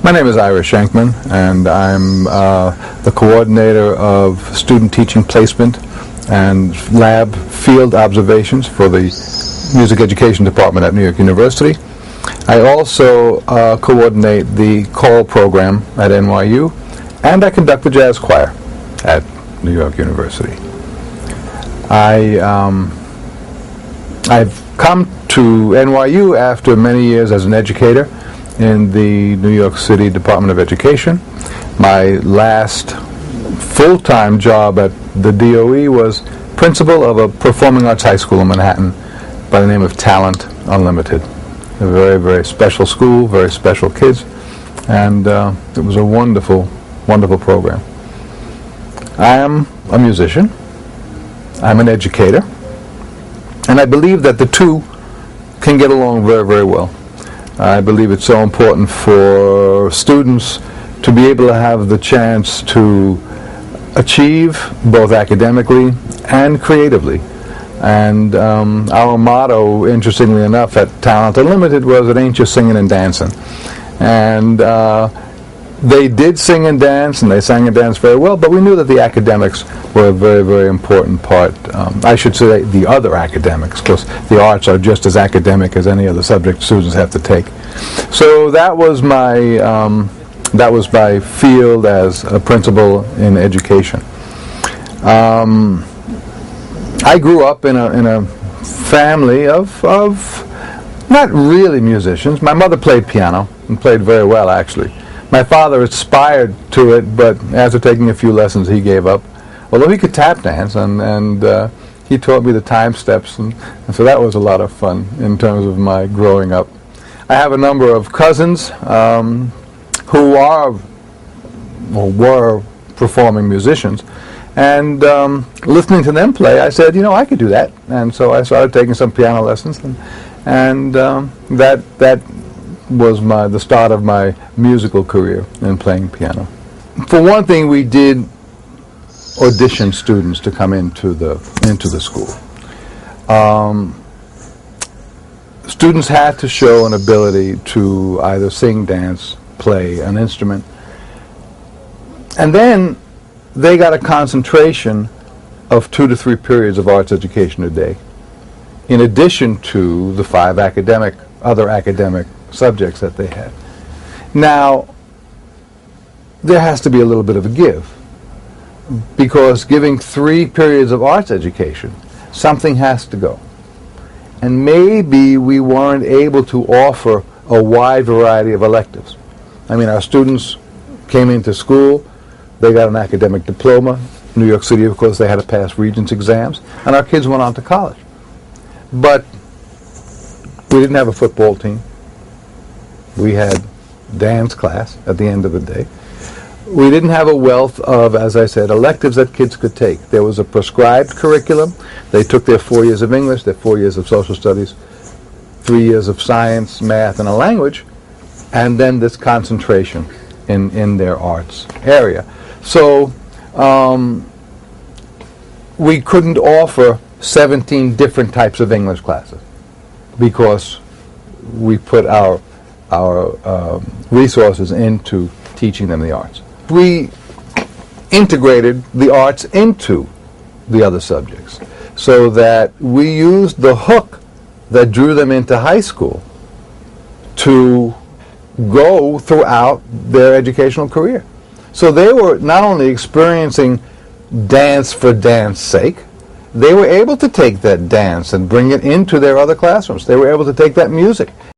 My name is Ira Shankman, and I'm the coordinator of student teaching placement and lab field observations for the music education department at New York University. I also coordinate the choral program at NYU, and I conduct the jazz choir at New York University. I've come to NYU after many years as an educator in the New York City Department of Education. My last full-time job at the DOE was principal of a performing arts high school in Manhattan by the name of Talent Unlimited. A very, very special school, very special kids, and it was a wonderful, wonderful program. I am a musician, I'm an educator, and I believe that the two can get along very, very well. I believe it's so important for students to be able to have the chance to achieve both academically and creatively. And our motto, interestingly enough, at Talent Unlimited was, "It ain't just singing and dancing." And they did sing and dance, and they sang and danced very well, but we knew that the academics were a very, very important part. I should say the other academics, because the arts are just as academic as any other subject students have to take. So that was my field as a principal in education. I grew up in a family of not really musicians. My mother played piano, and played very well, actually. My father aspired to it, but after taking a few lessons, he gave up. Although he could tap dance, and he taught me the time steps, and so that was a lot of fun in terms of my growing up. I have a number of cousins who are or were performing musicians, and listening to them play, I said, I could do that. And so I started taking some piano lessons, and that was the start of my musical career in playing piano. For one thing, we did audition students to come into the school. Students had to show an ability to either sing, dance, play an instrument, and then they got a concentration of 2 to 3 periods of arts education a day, in addition to the 5 other academic subjects that they had. Now, there has to be a little bit of a give, because giving 3 periods of arts education, something has to go. And maybe we weren't able to offer a wide variety of electives. I mean, our students came into school, they got an academic diploma. New York City, of course, they had to pass Regents exams, and our kids went on to college. But we didn't have a football team. We had dance class at the end of the day. We didn't have a wealth of, as I said, electives that kids could take. There was a prescribed curriculum. They took their 4 years of English, their 4 years of social studies, 3 years of science, math, and a language, and then this concentration in their arts area. So we couldn't offer 17 different types of English classes because we put our resources into teaching them the arts. We integrated the arts into the other subjects so that we used the hook that drew them into high school to go throughout their educational career. So they were not only experiencing dance for dance sake, they were able to take that dance and bring it into their other classrooms. They were able to take that music